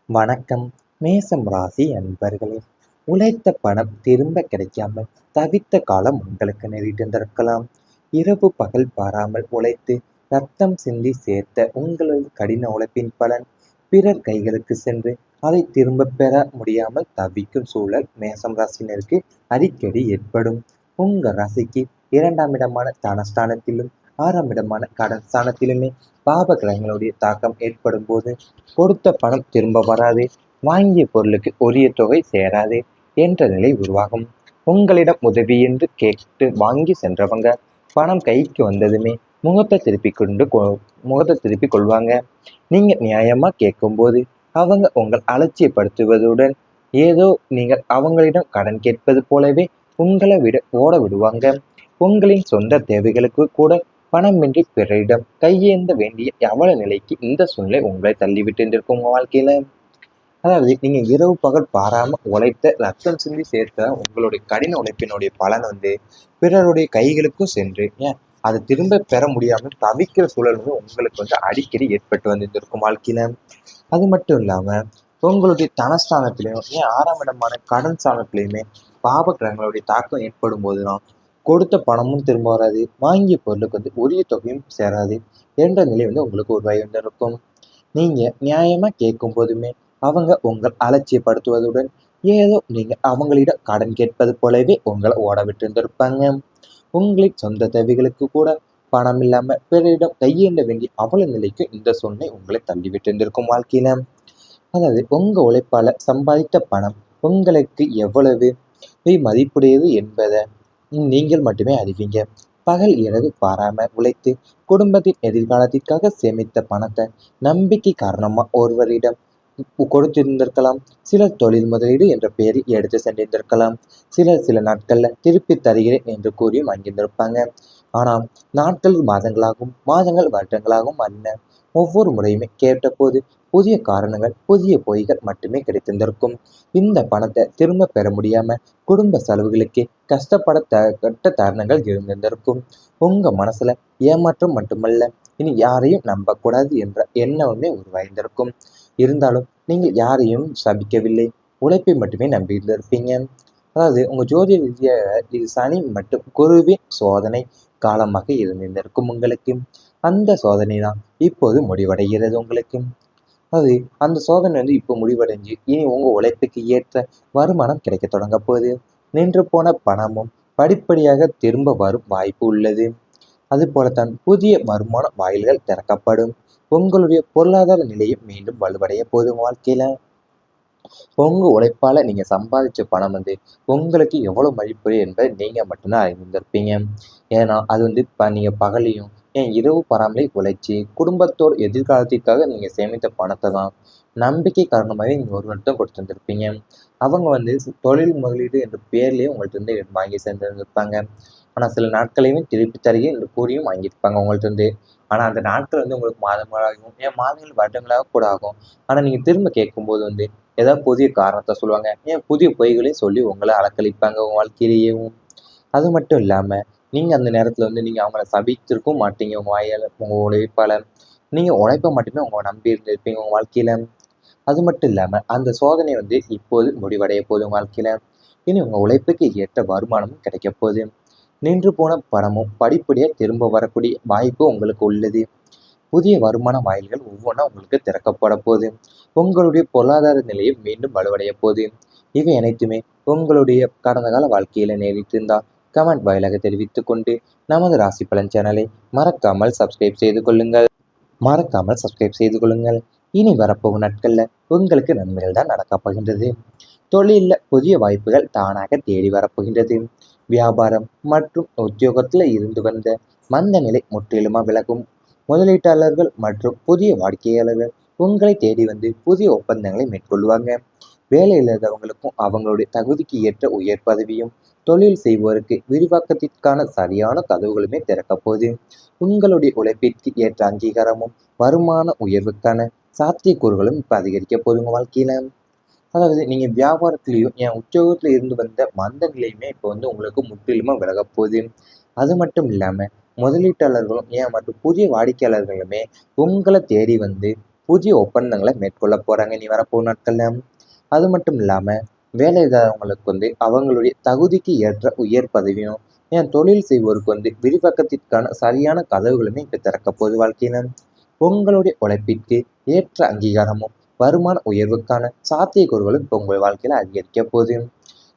வணக்கம். மேசம் ராசி அன்பர்களே, உழைத்த பணம் திரும்ப கிடைக்காமல் தவித்த காலம் உங்களுக்கு நேரிட்டிருந்திருக்கலாம். இரவு பகல் பாராமல் உழைத்து ரத்தம் சிந்தி சேர்த்த உங்களது கடின உழைப்பின் பலன் பிறர் கைகளுக்கு சென்று அதை திரும்ப பெற முடியாமல் தவிக்கும் சூழல் மேசம் ராசினருக்கு அடிக்கடி ஏற்படும். உங்க ராசிக்கு 2ஆம் இடமான தனஸ்தானத்திலும் 6ஆம் இடமான கடன் ஸ்தானத்திலுமே பாப கிரகங்களுடைய தாக்கம் ஏற்படும் போது கொடுத்த பணம் திரும்ப வராது, வாங்கிய பொருளுக்கு உரிய தொகை சேராது என்ற நிலை உருவாகும். உங்களிடம் உதவி என்று கேட்டு வாங்கி சென்றவங்க பணம் கைக்கு வந்ததுமே முகத்தை திருப்பி கொள்வாங்க. நீங்க நியாயமா கேட்கும்போது அவங்க உங்கள் அலட்சியப்படுத்துவதுடன் ஏதோ நீங்கள் அவங்களிடம் கடன் கேட்பது போலவே உங்களை ஓட விடுவாங்க. உங்களின் சொந்த தேவைகளுக்கு கூட பணமின்றி பிறரிடம் கையேந்த வேண்டிய அவல நிலைக்கு இந்த சூழ்நிலை உங்களை தள்ளிவிட்டு இருந்திருக்கும் உங்க வாழ்க்கையில. அதாவது நீங்க இரவு பகல் பாராம உழைத்த ரத்தம் சிந்தி சேர்த்த உங்களுடைய கடின உழைப்பினுடைய பலன் பிறருடைய கைகளுக்கும் சென்று அதை திரும்ப பெற முடியாம தவிக்கிற சூழல் உங்களுக்கு அடிக்கடி ஏற்பட்டு வந்திருந்திருக்கும் வாழ்க்கையில. அது மட்டும் இல்லாம உங்களுடைய தனஸ்தானத்திலையும் 6ஆம் இடமான கடன் ஸ்தானத்திலையுமே பாப கிரகங்களுடைய தாக்கம் ஏற்படும் போதுதான் கொடுத்த பணமும் திரும்ப வராது, வாங்கிய பொருளுக்கு உரிய தொகையும் சேராது என்ற நிலை உங்களுக்கு உருவாகி வந்திருக்கும். நீங்க நியாயமா கேட்கும் போதுமே அவங்க உங்கள் அலட்சியப்படுத்துவதுடன் ஏதோ நீங்க அவங்களிடம் கடன் கேட்பது போலவே உங்களை ஓட விட்டு இருந்திருப்பாங்க. உங்களின் சொந்த தேவைகளுக்கு கூட பணம் இல்லாம பிறரிடம் கையேண்ட வேண்டிய அவல நிலைக்கு இந்த சூழ்நிலை உங்களை தள்ளிவிட்டு இருந்திருக்கும் வாழ்க்கையில. அதாவது உங்க உழைப்பால சம்பாதித்த பணம் உங்களுக்கு எவ்வளவு மதிப்புடையது என்பதை நீங்கள் மட்டுமே அறிவீங்க. பகல் இரவு பாராம உழைத்து குடும்பத்தின் எதிர்காலத்திற்காக சேமித்த பணத்தை நம்பிக்கை காரணமா ஒருவரிடம் கொடுத்திருந்திருக்கலாம். சிலர் தொழில் முதலீடு என்ற பெயரில் எடுத்து சென்றிருந்திருக்கலாம். சிலர் சில நாட்கள்ல திருப்பி தருகிறேன் என்று கூறியும் வாங்கியிருந்திருப்பாங்க. ஆனால் நாட்கள் மாதங்களாகவும் மாதங்கள் வருடங்களாகவும் அல்ல. ஒவ்வொரு முறையுமே கேட்டபோது புதிய காரணங்கள் புதிய பொய்கள் மட்டுமே கிடைத்திருந்திருக்கும். இந்த பணத்தை திரும்ப பெற முடியாம குடும்ப செலவுகளுக்கே கஷ்டப்பட்ட தருணங்கள் இருந்திருந்திருக்கும். உங்க மனசுல ஏமாற்றம் மட்டுமல்ல, இனி யாரையும் நம்பக்கூடாது என்ற எண்ணமுமே உருவாயிருந்திருக்கும். இருந்தாலும் நீங்கள் யாரையும் சபிக்கவில்லை, உழைப்பை மட்டுமே நம்பியிருந்திருப்பீங்க. அதாவது உங்க ஜோதிட ரீதியாக இது சனி மற்றும் குருவின் சோதனை காலமாக இருந்திருக்கும் உங்களுக்கு. அந்த சோதனை தான் இப்போது முடிவடைகிறது உங்களுக்கு. அது அந்த சோதனை இப்போ முடிவடைஞ்சு இனி உங்க உழைப்புக்கு ஏற்ற வருமானம் கிடைக்க தொடங்க போகுது. நின்று போன பணமும் படிப்படியாக திரும்ப வரும் வாய்ப்பு உள்ளது. அது போலத்தான் புதிய வருமான வாயில்கள் திறக்கப்படும். உங்களுடைய பொருளாதார நிலையை மீண்டும் வலுவடைய போதும் வாழ்க்கையில. உங்க உழைப்பால நீங்க சம்பாதிச்ச பணம் உங்களுக்கு எவ்வளவு மதிப்புடையது என்பதை நீங்க மட்டும்தான் அறிந்திருப்பீங்க. ஏன்னா அது இப்ப நீங்க பகலையும் இரவு பராமலை உழைச்சி குடும்பத்தோட எதிர்காலத்திற்காக நீங்க சேமித்த பணத்தை தான் நம்பிக்கை காரணமாகவே நீங்க ஒருவர்கிட்ட கொடுத்துருந்துருப்பீங்க. அவங்க தொழில் முதலீடு என்ற பேர்லயே உங்கள்ட்ட வாங்கி சேர்ந்துருப்பாங்க. ஆனா சில நாட்களையுமே திருப்பி தருகை என்று கூறியும் வாங்கியிருப்பாங்க உங்கள்ட்ட. ஆனா அந்த நாட்கள் உங்களுக்கு மாதங்களாகும், மாதங்கள் வருடங்களாக கூட ஆகும். ஆனா நீங்க திரும்ப கேட்கும்போது ஏதாவது புதிய காரணத்தை சொல்லுவாங்க, புதிய பொய்களையும் சொல்லி உங்களை அலக்களிப்பாங்க உங்க வாழ்க்கையிலேயும். அது மட்டும் இல்லாம நீங்க அந்த நேரத்துல நீங்க அவங்கள சபித்திருக்கவும் மாட்டீங்க. உங்க வாயால உங்க உழைப்பால நீங்க உழைப்ப மட்டுமே உங்க நம்பி இருந்திருப்பீங்க உங்க வாழ்க்கையில. அது மட்டும் இல்லாம அந்த சோதனை இப்போது முடிவடைய போகுது உங்க வாழ்க்கையில. இனி உங்க உழைப்புக்கு ஏற்ற வருமானமும் கிடைக்க போகுது. நின்று போன பணமும் படிப்படியா திரும்ப வரக்கூடிய வாய்ப்பு உங்களுக்கு உள்ளது. புதிய வருமான வாயில்கள் ஒவ்வொன்றா உங்களுக்கு திறக்கப்பட போகுது. உங்களுடைய பொருளாதார நிலையை மீண்டும் வலுவடைய போகுது. இவை அனைத்துமே உங்களுடைய கடந்த கால வாழ்க்கையில நேரிட்டிருந்தால் கமெண்ட் வாயிலாக தெரிவித்துக் கொண்டு நமது ராசி பலன் சேனலை மறக்காமல் சப்ஸ்கிரைப் செய்து கொள்ளுங்கள். இனி வரப்போகும் நாட்கள்ல உங்களுக்கு நன்மைகள் தான் நடக்கப் போகின்றது. தொழில்ல புதிய வாய்ப்புகள் தானாக தேடி வரப்போகின்றது. வியாபாரம் மற்றும் உத்தியோகத்துல இருந்து வந்த மந்த நிலை முற்றிலுமா விலகும். முதலீட்டாளர்கள் மற்றும் புதிய வாடிக்கையாளர்கள் உங்களை தேடி புதிய ஒப்பந்தங்களை மேற்கொள்வாங்க. வேலை இல்லாதவங்களுக்கும் அவங்களுடைய தகுதிக்கு ஏற்ற உயர் பதவியும், தொழில் செய்வோருக்கு விரிவாக்கத்திற்கான சரியான கதவுகளுமே திறக்க போகுது. உங்களுடைய உழைப்பிற்கு ஏற்ற அங்கீகாரமும் வருமான உயர்வுக்கான சாத்தியக்கூறுகளும் இப்ப அதிகரிக்க போதுங்க வாழ்க்கையில. அதாவது நீங்க வியாபாரத்திலையும் உத்தியோகத்துல இருந்து வந்த மந்த நிலையுமே இப்போ உங்களுக்கு முற்றிலுமா விலகப் போகுது. அது மட்டும் இல்லாம முதலீட்டாளர்களும் மற்றும் புதிய வாடிக்கையாளர்களுமே உங்களை தேடி புதிய ஒப்பந்தங்களை மேற்கொள்ள போறாங்க இனி வரப்போகும் நாட்கள்ல. அது மட்டும் இல்லாம வேலை இல்லாதவங்களுக்கு அவங்களுடைய தகுதிக்கு ஏற்ற உயர் பதவியும், தொழில் செய்வோருக்கு விரிவாக்கத்திற்கான சரியான கதவுகளுமே இப்ப திறக்க போகுது வாழ்க்கையில. உங்களுடைய உழைப்பிற்கு ஏற்ற அங்கீகாரமும் வருமான உயர்வுக்கான சாத்தியக்கூறுகளும் இப்ப உங்கள் வாழ்க்கையில அதிகரிக்க போகுது.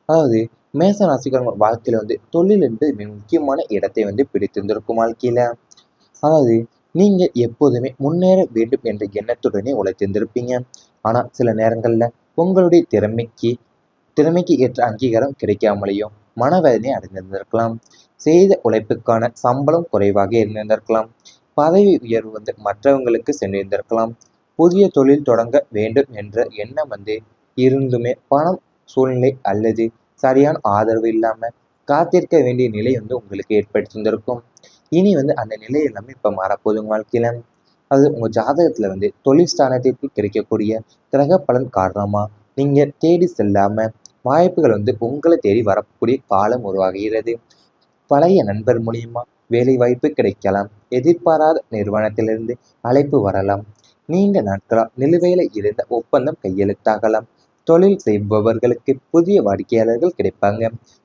அதாவது மேச ராசிக்காரங்க வாழ்க்கையில தொழில் என்பது மிக முக்கியமான இடத்தை பிடித்திருந்திருக்கும் வாழ்க்கையில. அதாவது நீங்க எப்போதுமே முன்னேற வேண்டும் என்ற எண்ணத்துடனே உழைத்திருந்திருப்பீங்க. ஆனா சில நேரங்கள்ல உங்களுடைய திறமைக்கு ஏற்ற அங்கீகாரம் கிடைக்காமலேயும் மனவேதனை அடைந்திருந்திருக்கலாம். செய்த உழைப்புக்கான சம்பளம் குறைவாக இருந்திருந்திருக்கலாம். பதவி உயர்வு மற்றவங்களுக்கு சென்றிருந்திருக்கலாம். புதிய தொழில் தொடங்க வேண்டும் என்ற எண்ணம் இருந்துமே பணம், சூழ்நிலை அல்லது சரியான ஆதரவு இல்லாம காத்திருக்க வேண்டிய நிலை உங்களுக்கு ஏற்படுத்தியிருந்திருக்கும். இனி அந்த நிலை எல்லாமே இப்ப மாறப்போகுது உங்க வாழ்க்கையில. அது உங்க ஜாதகத்துல தொழில் ஸ்தானத்திற்கு கிடைக்கக்கூடிய கிரக பலன் காரணமா நீங்க தேடி செல்லாம வாய்ப்புகள் உங்களை தேடி வரக்கூடிய காலம் உருவாகிறது. பழைய நண்பர் மூலியமா வேலை வாய்ப்பு கிடைக்கலாம். எதிர்பாராத நிறுவனத்திலிருந்து அழைப்பு வரலாம். நீண்ட நாட்களா நிலுவையில இருந்த ஒப்பந்தம் கையெழுத்தாகலாம். தொழில் செய்பவர்களுக்கு புதிய வாடிக்கையாளர்கள் கிடைப்பாங்க.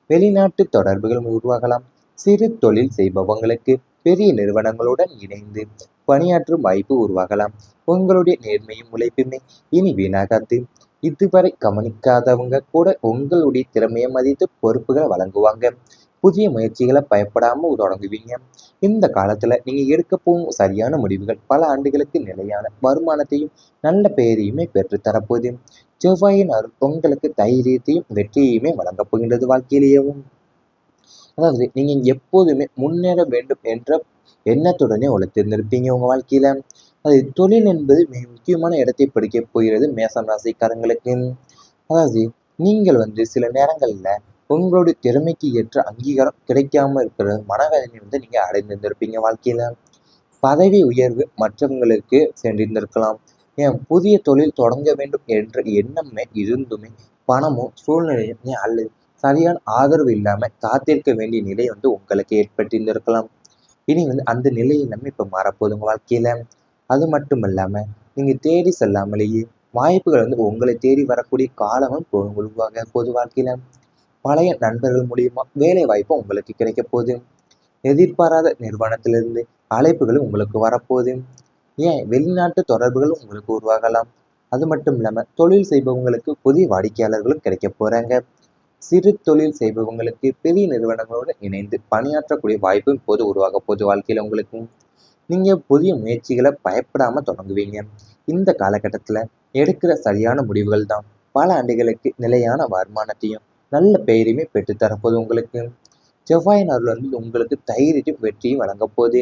வெளிநாட்டு தொடர்புகள் உருவாகலாம். சிறு தொழில் செய்பவங்களுக்கு பெரிய நிறுவனங்களுடன் இணைந்து பணியாற்றும் வாய்ப்பு உருவாகலாம். உங்களுடைய நேர்மையும் உழைப்புமே இனி வீணாகாது. இதுவரை கவனிக்காதவங்க கூட உங்களுடைய திறமையை மதித்து பொறுப்புகளை வழங்குவாங்க. புதிய முயற்சிகளை பயப்படாம தொடங்குவீங்க. இந்த காலத்துல நீங்க எடுக்க போகும் சரியான முடிவுகள் பல ஆண்டுகளுக்கு நிலையான வருமானத்தையும் நல்ல பெயரையுமே பெற்று தரப்போகுது. செவ்வாயின் அருள் உங்களுக்கு தைரியத்தையும் வெற்றியையுமே வழங்கப் போகின்றது வாழ்க்கையிலேயும். அதாவது நீங்க எப்போதுமே முன்னேற வேண்டும் என்ற எண்ணத்துடனே உழைத்திருந்திருப்பீங்க உங்க வாழ்க்கையில. அது தொழில் என்பது மிக முக்கியமான இடத்தை பிடிக்க போகிறது மேசம் ராசிக்காரங்களுக்கு. அதாவது நீங்கள் சில நேரங்கள்ல உங்களுடைய திறமைக்கு ஏற்ற அங்கீகாரம் கிடைக்காம இருக்கிற மனவேதனை நீங்க அடைந்திருந்திருப்பீங்க வாழ்க்கையில. பதவி உயர்வு மற்றவங்களுக்கு சென்றிருந்திருக்கலாம். புதிய தொழில் தொடங்க வேண்டும் என்ற எண்ணமே இருந்துமே பணமும் சூழ்நிலையும் அல்லது சரியான ஆதரவு இல்லாம காத்திருக்க வேண்டிய நிலை உங்களுக்கு ஏற்பட்டிருந்திருக்கலாம். இனி அந்த நிலை எல்லாமே இப்ப மாறப்போகுது உங்க வாழ்க்கையில. அது மட்டும் இல்லாம நீங்க தேடி செல்லாமலேயே வாய்ப்புகள் உங்களை தேடி வரக்கூடிய காலமும் உருவாக பொது வாழ்க்கையில. பழைய நண்பர்கள் மூலியமா வேலை வாய்ப்பு உங்களுக்கு கிடைக்க போகுது. எதிர்பாராத நிறுவனத்திலிருந்து அழைப்புகளும் உங்களுக்கு வரப்போகுது. வெளிநாட்டு தொடர்புகளும் உங்களுக்கு உருவாகலாம். அது மட்டும் இல்லாம தொழில் செய்பவங்களுக்கு புதிய வாடிக்கையாளர்களும் கிடைக்க போறாங்க. சிறு தொழில் செய்பவங்களுக்கு பெரிய நிறுவனங்களோடு இணைந்து பணியாற்றக்கூடிய வாய்ப்பும் இப்போது உருவாக போகுது வாழ்க்கையில உங்களுக்கும். நீங்க புதிய முயற்சிகளை பயப்படாம தொடங்குவீங்க. இந்த காலகட்டத்துல எடுக்கிற சரியான முடிவுகள் தான் பல ஆண்டுகளுக்கு நிலையான வருமானத்தையும் நல்ல பெயரையுமே பெற்றுத்தரப்போகுது உங்களுக்கு. செவ்வாயின் அருள் உங்களுக்கு தைரியத்தையும் வெற்றியும் வழங்க போகுது.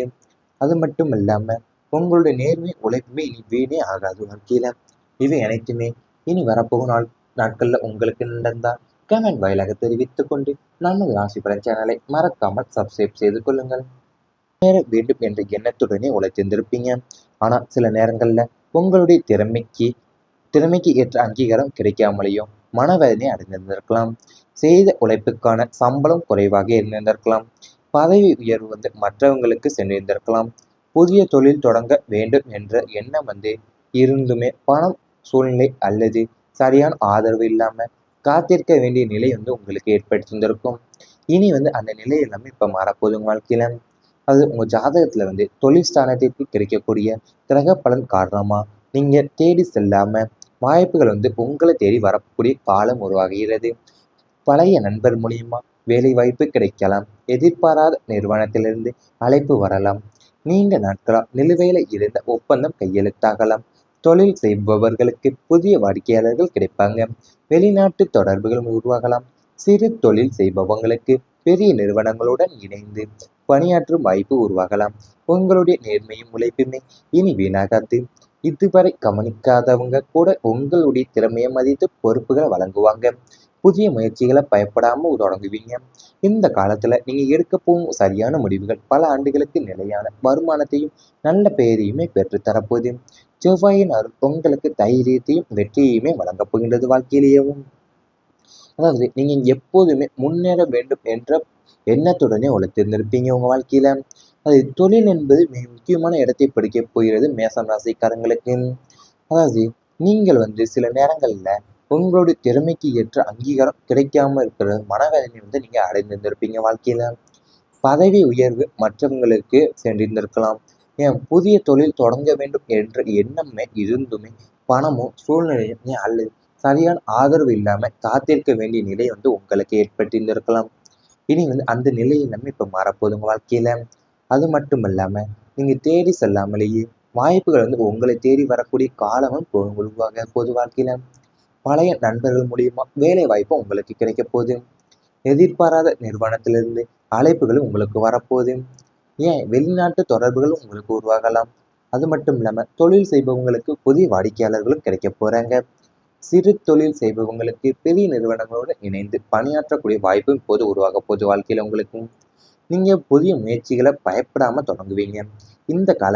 அது மட்டும் இல்லாம உங்களுடைய நேர்மை உழைப்புமே இனி வீணே ஆகாது வாழ்க்கையில. இவை அனைத்துமே இனி வரப்போகும் நாட்கள்ல உங்களுக்கு நடந்தால் கமெண்ட் வாயிலாக தெரிவித்துக் கொண்டு நமது ராசி பலன் சேனலை மறக்காமல் சப்ஸ்கிரைப் செய்து கொள்ளுங்கள். முன்னேற வேண்டும் என்ற எண்ணத்துடனே உழைத்திருந்திருப்பீங்க. ஆனா சில நேரங்கள்ல உங்களுடைய திறமைக்கு ஏற்ற அங்கீகாரம் கிடைக்காமலேயும் மனவேதனை அடைந்திருந்திருக்கலாம். செய்த உழைப்புக்கான சம்பளம் குறைவாக இருந்திருந்திருக்கலாம். பதவி உயர்வு மற்றவங்களுக்கு சென்றிருந்திருக்கலாம். புதிய தொழில் தொடங்க வேண்டும் என்ற எண்ணம் இருந்துமே பணம், சூழ்நிலை அல்லது சரியான ஆதரவு இல்லாம காத்திருக்க வேண்டிய நிலை உங்களுக்கு ஏற்படுத்தியிருந்திருக்கும். இனி அந்த நிலை எல்லாமே இப்ப மாறப்போகுது உங்க வாழ்க்கையில. அது உங்க ஜாதகத்துல தொழில் ஸ்தானத்திற்கு கிடைக்கக்கூடிய கிரக பலன் காரணமா நீங்க தேடி செல்லாம வாய்ப்புகள் உங்களை தேடி வரக்கூடிய காலம் உருவாகிறது. பழைய நண்பர் மூலியமா வேலை வாய்ப்பு கிடைக்கலாம். எதிர்பாராத நிறுவனத்திலிருந்து அழைப்பு வரலாம். நீண்ட நாட்களா நிலுவையில இருந்த ஒப்பந்தம் கையெழுத்தாகலாம். தொழில் செய்பவர்களுக்கு புதிய வாடிக்கையாளர்கள் கிடைப்பாங்க. வெளிநாட்டு தொடர்புகள் உருவாகலாம். சிறு தொழில் செய்பவங்களுக்கு பெரிய நிறுவனங்களுடன் இணைந்து பணியாற்றும் வாய்ப்பு உருவாகலாம். உங்களுடைய நேர்மையும் உழைப்புமே இனி வீணாகாது. இதுவரை கவனிக்காதவங்க கூட உங்களுடைய திறமையை மதித்து பொறுப்புகளை வழங்குவாங்க. புதிய முயற்சிகளை பயப்படாம தொடங்குவீங்க. இந்த காலத்துல நீங்க எடுக்க போகும் சரியான முடிவுகள் பல ஆண்டுகளுக்கு நிலையான வருமானத்தையும் நல்ல பெயரையுமே பெற்று தரப்போகுது. செவ்வாயின் அருள் உங்களுக்கு தைரியத்தையும் வெற்றியையுமே வழங்கப் போகின்றது வாழ்க்கையிலேயும். அதாவது நீங்க எப்போதுமே முன்னேற வேண்டும் என்ற எண்ணத்துடனே உழைத்திருந்திருப்பீங்க உங்க வாழ்க்கையில. அது தொழில் என்பது மிக முக்கியமான இடத்தை பிடிக்க போகிறது மேசம் ராசிக்காரங்களுக்கு. அதாவது நீங்கள் சில நேரங்கள்ல உங்களுடைய திறமைக்கு ஏற்ற அங்கீகாரம் கிடைக்காம இருக்கிற மனவேதனை நீங்க அடைந்திருந்திருப்பீங்க வாழ்க்கையில. பதவி உயர்வு மற்றவங்களுக்கு சென்றிருந்திருக்கலாம். ஏன் புதிய தொழில் தொடங்க வேண்டும் என்ற எண்ணமே இருந்துமே பணமும் சூழ்நிலையும் அல்லது சரியான ஆதரவு இல்லாம காத்திருக்க வேண்டிய நிலை உங்களுக்கு ஏற்பட்டிருந்திருக்கலாம். இனி அந்த நிலை எல்லாமே இப்ப மாறப்போகுது உங்க வாழ்க்கையில. அது மட்டும் இல்லாம நீங்க தேடி செல்லாமலேயே வாய்ப்புகள் உங்களை தேடி வரக்கூடிய காலமும் உருவாக போகுது வாழ்க்கையில. பழைய நண்பர்கள் மூலியமா வேலை வாய்ப்பு உங்களுக்கு கிடைக்க போகுது. எதிர்பாராத நிறுவனத்திலிருந்து அழைப்புகளும் உங்களுக்கு வரப்போகுது. ஏன் வெளிநாட்டு தொடர்புகளும் உங்களுக்கு உருவாகலாம். அது மட்டும் இல்லாம தொழில் செய்பவங்களுக்கு புதிய வாடிக்கையாளர்களும் கிடைக்க போறாங்க. சிறு தொழில் செய்பவங்களுக்கு பெரிய நிறுவனங்களோடு இணைந்து பணியாற்றக்கூடிய வாய்ப்பும் இப்போது உருவாக போகுது வாழ்க்கையில உங்களுக்கு. நீங்க புதிய முயற்சிகளை பயப்படாம தொடங்குவீங்க. இந்த கால